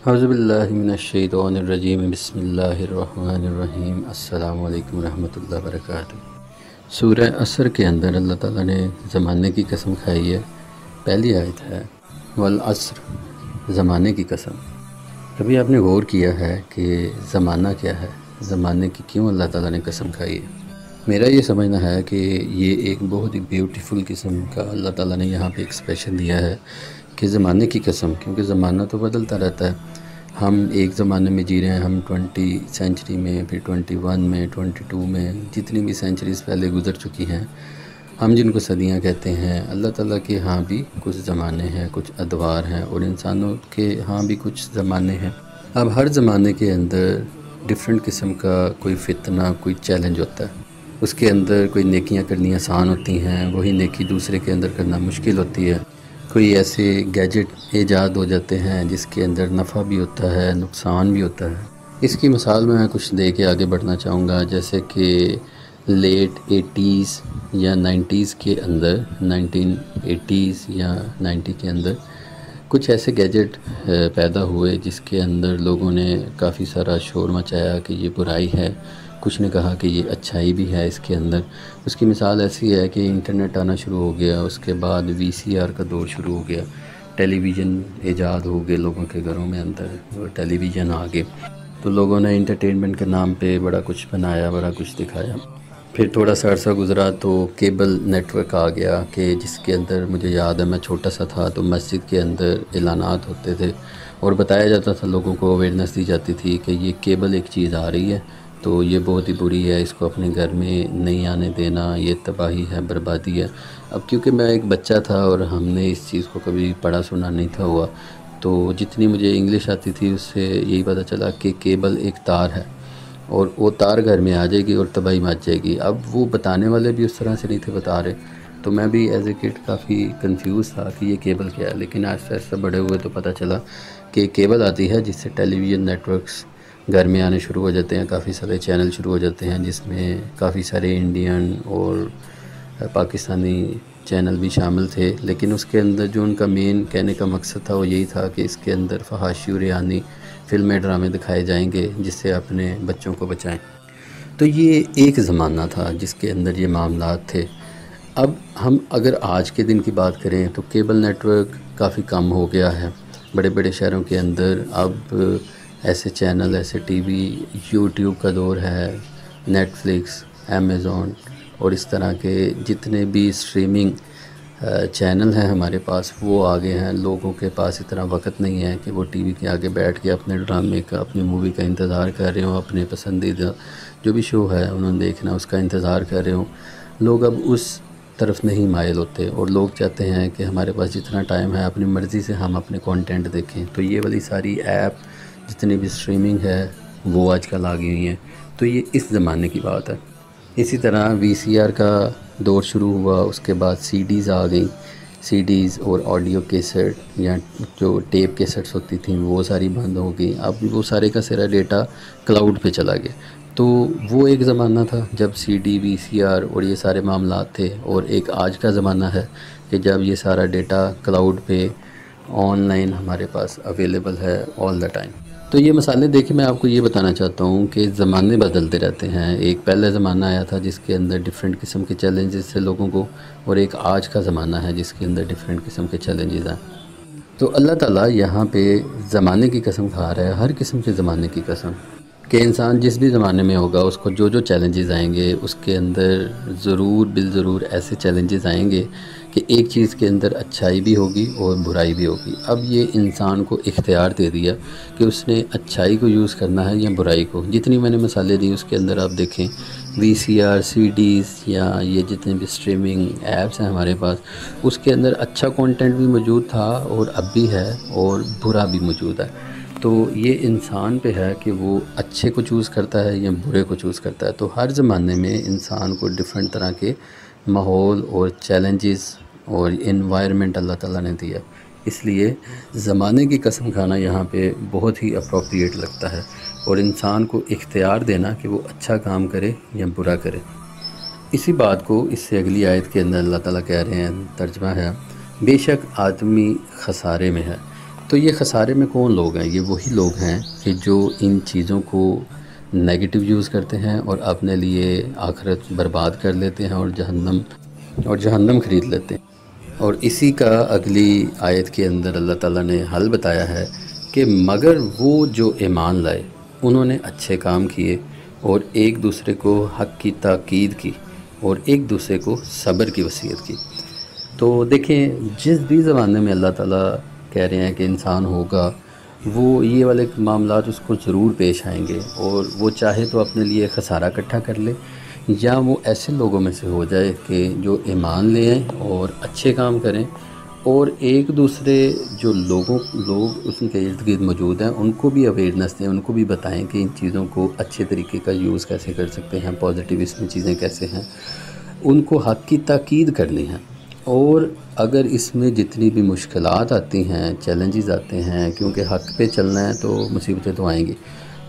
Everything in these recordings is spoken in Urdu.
اعوذ باللہ من الشیطان الرجیم بسم اللہ الرحمن الرحیم السلام علیکم ورحمۃ اللہ وبرکاتہ۔ سورہ عصر کے اندر اللہ تعالیٰ نے زمانے کی قسم کھائی ہے۔ پہلی آیت ہے والعصر، زمانے کی قسم۔ کبھی آپ نے غور کیا ہے کہ زمانہ کیا ہے؟ زمانے کی کیوں اللہ تعالیٰ نے قسم کھائی ہے؟ میرا یہ سمجھنا ہے کہ یہ ایک بہت ہی بیوٹیفل قسم کا اللہ تعالیٰ نے یہاں پہ ایکسپریشن دیا ہے کہ زمانے کی قسم، کیونکہ زمانہ تو بدلتا رہتا ہے۔ ہم ایک زمانے میں جی رہے ہیں، ہم 20 سینچری میں، پھر 21 میں، 22 میں، جتنی بھی سینچریز پہلے گزر چکی ہیں، ہم جن کو صدیاں کہتے ہیں، اللہ تعالیٰ کے ہاں بھی کچھ زمانے ہیں، کچھ ادوار ہیں، اور انسانوں کے ہاں بھی کچھ زمانے ہیں۔ اب ہر زمانے کے اندر ڈیفرنٹ قسم کا کوئی فتنہ، کوئی چیلنج ہوتا ہے۔ اس کے اندر کوئی نیکیاں کرنی آسان ہوتی ہیں، وہی نیکی دوسرے کے اندر کرنا مشکل ہوتی ہے۔ کوئی ایسے گیجٹ ایجاد ہو جاتے ہیں جس کے اندر نفع بھی ہوتا ہے، نقصان بھی ہوتا ہے۔ اس کی مثال میں کچھ دے کے آگے بڑھنا چاہوں گا، جیسے کہ لیٹ 80s یا 90s کے اندر، 1980s یا 90 کے اندر کچھ ایسے گیجٹ پیدا ہوئے جس کے اندر لوگوں نے کافی سارا شور مچایا کہ یہ برائی ہے، کچھ نے کہا کہ یہ اچھائی بھی ہے اس کے اندر۔ اس کی مثال ایسی ہے کہ انٹرنیٹ آنا شروع ہو گیا، اس کے بعد VCR کا دور شروع ہو گیا، ٹیلی ویژن ایجاد ہو گئے لوگوں کے گھروں میں اندر، ٹیلی ویژن آ گئے، تو لوگوں نے انٹرٹینمنٹ کے نام پہ بڑا کچھ بنایا، بڑا کچھ دکھایا۔ پھر تھوڑا سا عرصہ گزرا تو کیبل نیٹ ورک آ گیا، کہ جس کے اندر مجھے یاد ہے میں چھوٹا سا تھا تو مسجد کے اندر اعلانات ہوتے تھے اور بتایا جاتا تھا، لوگوں کو اویئرنیس دی جاتی تھی کہ یہ کیبل ایک چیز آ رہی ہے تو یہ بہت ہی بری ہے، اس کو اپنے گھر میں نہیں آنے دینا، یہ تباہی ہے، بربادی ہے۔ اب کیونکہ میں ایک بچہ تھا اور ہم نے اس چیز کو کبھی پڑھا سنا نہیں تھا ہوا، تو جتنی مجھے انگلش آتی تھی اس سے یہی پتہ چلا کہ کیبل ایک تار ہے اور وہ تار گھر میں آ جائے گی اور تباہی مچ جائے گی۔ اب وہ بتانے والے بھی اس طرح سے نہیں تھے بتا رہے، تو میں بھی as a could coffee confuse تھا کہ یہ کیبل کیا ہے، لیکن آہستہ آہستہ بڑے ہوئے تو پتہ چلا کہ کیبل آتی ہے جس سے ٹیلی ویژن نیٹ ورکس گھر میں آنے شروع ہو جاتے ہیں، کافی سارے چینل شروع ہو جاتے ہیں جس میں کافی سارے انڈین اور پاکستانی چینل بھی شامل تھے، لیکن اس کے اندر جو ان کا مین کہنے کا مقصد تھا وہ یہی تھا کہ اس کے اندر فحاشی و ریانی فلمیں، ڈرامے دکھائے جائیں گے جس سے اپنے بچوں کو بچائیں۔ تو یہ ایک زمانہ تھا جس کے اندر یہ معاملات تھے۔ اب ہم اگر آج کے دن کی بات کریں تو کیبل نیٹ ورک کافی کم ہو گیا ہے بڑے بڑے شہروں کے اندر۔ اب ایسے چینل، ایسے ٹی وی، یوٹیوب کا دور ہے، نیٹ فلکس، امیزون اور اس طرح کے جتنے بھی اسٹریمنگ چینل ہیں ہمارے پاس وہ آگے ہیں۔ لوگوں کے پاس اتنا وقت نہیں ہے کہ وہ ٹی وی کے آگے بیٹھ کے اپنے ڈرامے کا، اپنی مووی کا انتظار کر رہے ہوں، اپنے پسندیدہ جو بھی شو ہے انہوں نے دیکھنا، اس کا انتظار کر رہے ہوں۔ لوگ اب اس طرف نہیں مائل ہوتے اور لوگ چاہتے ہیں کہ ہمارے پاس جتنا ٹائم ہے اپنی مرضی سے ہم اپنے کانٹینٹ دیکھیں۔ تو یہ والی ساری ایپ جتنی بھی اسٹریمنگ ہے وہ آج کل آ گئی ہوئی ہیں، تو یہ اس زمانے کی بات ہے۔ اسی طرح VCR کا دور شروع ہوا، اس کے بعد CDs آ گئیں، CDs اور آڈیو کیسٹ یا جو ٹیپ کیسٹس ہوتی تھیں وہ ساری بند ہو گئی۔ اب وہ سارے کا سارا ڈیٹا کلاؤڈ پہ چلا گیا۔ تو وہ ایک زمانہ تھا جب CD، VCR اور یہ سارے معاملات تھے، اور ایک آج کا زمانہ ہے کہ جب یہ سارا ڈیٹا کلاؤڈ پہ آن لائن ہمارے پاس اویلیبل ہے آل دا ٹائم۔ تو یہ مثالیں دیکھیں، میں آپ کو یہ بتانا چاہتا ہوں کہ زمانے بدلتے رہتے ہیں۔ ایک پہلے زمانہ آیا تھا جس کے اندر ڈیفرنٹ قسم کے چیلنجز تھے لوگوں کو، اور ایک آج کا زمانہ ہے جس کے اندر ڈیفرنٹ قسم کے چیلنجز ہیں۔ تو اللہ تعالیٰ یہاں پہ زمانے کی قسم کھا رہا ہے، ہر قسم کے زمانے کی قسم، کہ انسان جس بھی زمانے میں ہوگا اس کو جو جو چیلنجز آئیں گے اس کے اندر ضرور بالضرور ایسے چیلنجز آئیں گے کہ ایک چیز کے اندر اچھائی بھی ہوگی اور برائی بھی ہوگی۔ اب یہ انسان کو اختیار دے دیا کہ اس نے اچھائی کو یوز کرنا ہے یا برائی کو۔ جتنی میں نے مثالیں دی اس کے اندر آپ دیکھیں VCR، CDs یا یہ جتنے بھی اسٹریمنگ ایپس ہیں ہمارے پاس، اس کے اندر اچھا کانٹینٹ بھی موجود تھا اور اب بھی ہے، اور برا بھی موجود ہے۔ تو یہ انسان پہ ہے کہ وہ اچھے کو چوز کرتا ہے یا برے کو چوز کرتا ہے۔ تو ہر زمانے میں انسان کو ڈیفرنٹ طرح کے ماحول اور چیلنجز اور انوائرمنٹ اللہ تعالیٰ نے دیا، اس لیے زمانے کی قسم کھانا یہاں پہ بہت ہی اپروپریٹ لگتا ہے، اور انسان کو اختیار دینا کہ وہ اچھا کام کرے یا برا کرے۔ اسی بات کو اس سے اگلی آیت کے اندر اللہ تعالیٰ کہہ رہے ہیں، ترجمہ ہے بے شک آدمی خسارے میں ہے۔ تو یہ خسارے میں کون لوگ ہیں؟ یہ وہی لوگ ہیں کہ جو ان چیزوں کو نیگیٹو یوز کرتے ہیں اور اپنے لیے آخرت برباد کر لیتے ہیں اور جہنم خرید لیتے ہیں۔ اور اسی کا اگلی آیت کے اندر اللہ تعالیٰ نے حل بتایا ہے کہ مگر وہ جو ایمان لائے، انہوں نے اچھے کام کیے اور ایک دوسرے کو حق کی تاکید کی اور ایک دوسرے کو صبر کی وصیت کی۔ تو دیکھیں، جس بھی زمانے میں اللہ تعالیٰ کہہ رہے ہیں کہ انسان ہوگا، وہ یہ والے معاملات اس کو ضرور پیش آئیں گے، اور وہ چاہے تو اپنے لیے خسارہ اکٹھا کر لے، یا وہ ایسے لوگوں میں سے ہو جائے کہ جو ایمان لے آئیں اور اچھے کام کریں، اور ایک دوسرے جو لوگ اس کے ارد گرد موجود ہیں ان کو بھی اویئرنیس دیں، ان کو بھی بتائیں کہ ان چیزوں کو اچھے طریقے کا یوز کیسے کر سکتے ہیں، پازیٹیو اس میں چیزیں کیسے ہیں، ان کو حق کی تاکید کرنی ہے۔ اور اگر اس میں جتنی بھی مشکلات آتی ہیں، چیلنجز آتے ہیں، کیونکہ حق پہ چلنا ہے تو مصیبتیں تو آئیں گی،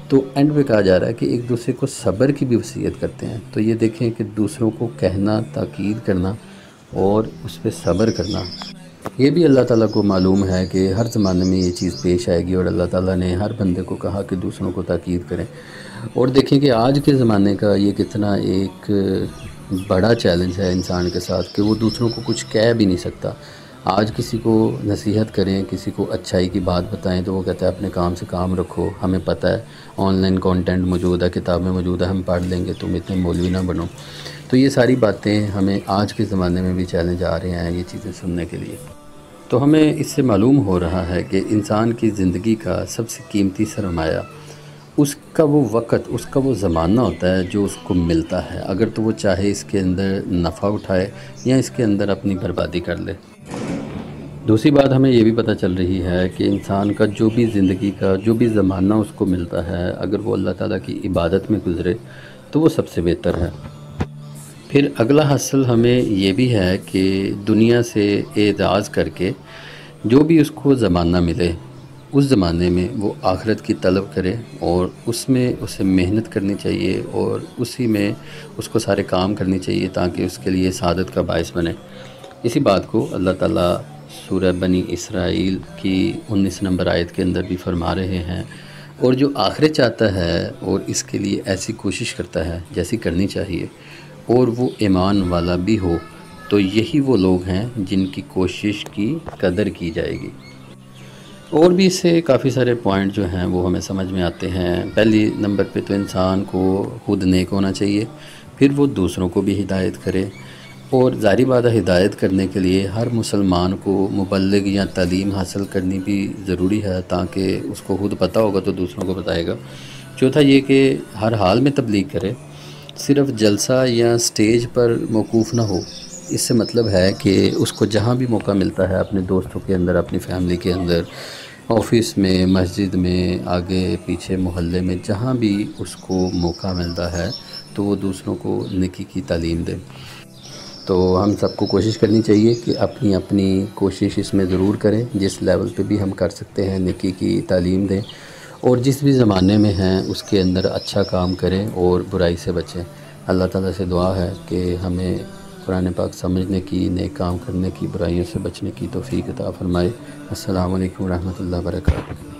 تو اینڈ پہ کہا جا رہا ہے کہ ایک دوسرے کو صبر کی بھی وصیت کرتے ہیں۔ تو یہ دیکھیں کہ دوسروں کو کہنا، تاکید کرنا اور اس پہ صبر کرنا، یہ بھی اللہ تعالیٰ کو معلوم ہے کہ ہر زمانے میں یہ چیز پیش آئے گی، اور اللہ تعالیٰ نے ہر بندے کو کہا کہ دوسروں کو تاکید کریں۔ اور دیکھیں کہ آج کے زمانے کا یہ کتنا ایک بڑا چیلنج ہے انسان کے ساتھ کہ وہ دوسروں کو کچھ کہہ بھی نہیں سکتا۔ آج کسی کو نصیحت کریں، کسی کو اچھائی کی بات بتائیں تو وہ کہتا ہے اپنے کام سے کام رکھو، ہمیں پتہ ہے آن لائن کانٹینٹ موجود ہے، کتابیں موجود ہیں، ہم پڑھ لیں گے، تم اتنے مولوی نہ بنو۔ تو یہ ساری باتیں ہمیں آج کے زمانے میں بھی چیلنج آ رہے ہیں یہ چیزیں سننے کے لیے۔ تو ہمیں اس سے معلوم ہو رہا ہے کہ انسان کی زندگی کا سب سے قیمتی سرمایہ اس کا وہ وقت، اس کا وہ زمانہ ہوتا ہے جو اس کو ملتا ہے، اگر تو وہ چاہے اس کے اندر نفع اٹھائے یا اس کے اندر اپنی بربادی کر لے۔ دوسری بات ہمیں یہ بھی پتہ چل رہی ہے کہ انسان کا جو بھی زندگی کا جو بھی زمانہ اس کو ملتا ہے، اگر وہ اللہ تعالیٰ کی عبادت میں گزرے تو وہ سب سے بہتر ہے۔ پھر اگلا حاصل ہمیں یہ بھی ہے کہ دنیا سے اعزاز کر کے جو بھی اس کو زمانہ ملے، اس زمانے میں وہ آخرت کی طلب کرے، اور اس میں اسے محنت کرنی چاہیے، اور اسی میں اس کو سارے کام کرنے چاہیے تاکہ اس کے لیے سعادت کا باعث بنے۔ اسی بات کو اللہ تعالیٰ سورہ بنی اسرائیل کی 19 نمبر آیت کے اندر بھی فرما رہے ہیں۔ اور جو آخرت چاہتا ہے اور اس کے لیے ایسی کوشش کرتا ہے جیسی کرنی چاہیے، اور وہ ایمان والا بھی ہو، تو یہی وہ لوگ ہیں جن کی کوشش کی قدر کی جائے گی۔ اور بھی اس سے کافی سارے پوائنٹ جو ہیں وہ ہمیں سمجھ میں آتے ہیں۔ پہلی نمبر پہ تو انسان کو خود نیک ہونا چاہیے، پھر وہ دوسروں کو بھی ہدایت کرے، اور ظاہری بات ہے ہدایت کرنے کے لیے ہر مسلمان کو مبلغ یا تعلیم حاصل کرنی بھی ضروری ہے، تاکہ اس کو خود پتہ ہوگا تو دوسروں کو بتائے گا۔ چوتھا یہ کہ ہر حال میں تبلیغ کرے، صرف جلسہ یا سٹیج پر موقوف نہ ہو۔ اس سے مطلب ہے کہ اس کو جہاں بھی موقع ملتا ہے، اپنے دوستوں کے اندر، اپنی فیملی کے اندر، آفس میں، مسجد میں، آگے پیچھے محلے میں، جہاں بھی اس کو موقع ملتا ہے تو وہ دوسروں کو نیکی کی تعلیم دے۔ تو ہم سب کو کوشش کرنی چاہیے کہ اپنی اپنی کوشش اس میں ضرور کریں، جس لیول پہ بھی ہم کر سکتے ہیں نیکی کی تعلیم دیں، اور جس بھی زمانے میں ہیں اس کے اندر اچھا کام کریں اور برائی سے بچیں۔ اللہ تعالیٰ سے دعا ہے کہ ہمیں قرآن پاک سمجھنے کی، نیک کام کرنے کی، برائیوں سے بچنے کی توفیق عطا فرمائے۔ السلام علیکم ورحمۃ اللہ وبرکاتہ۔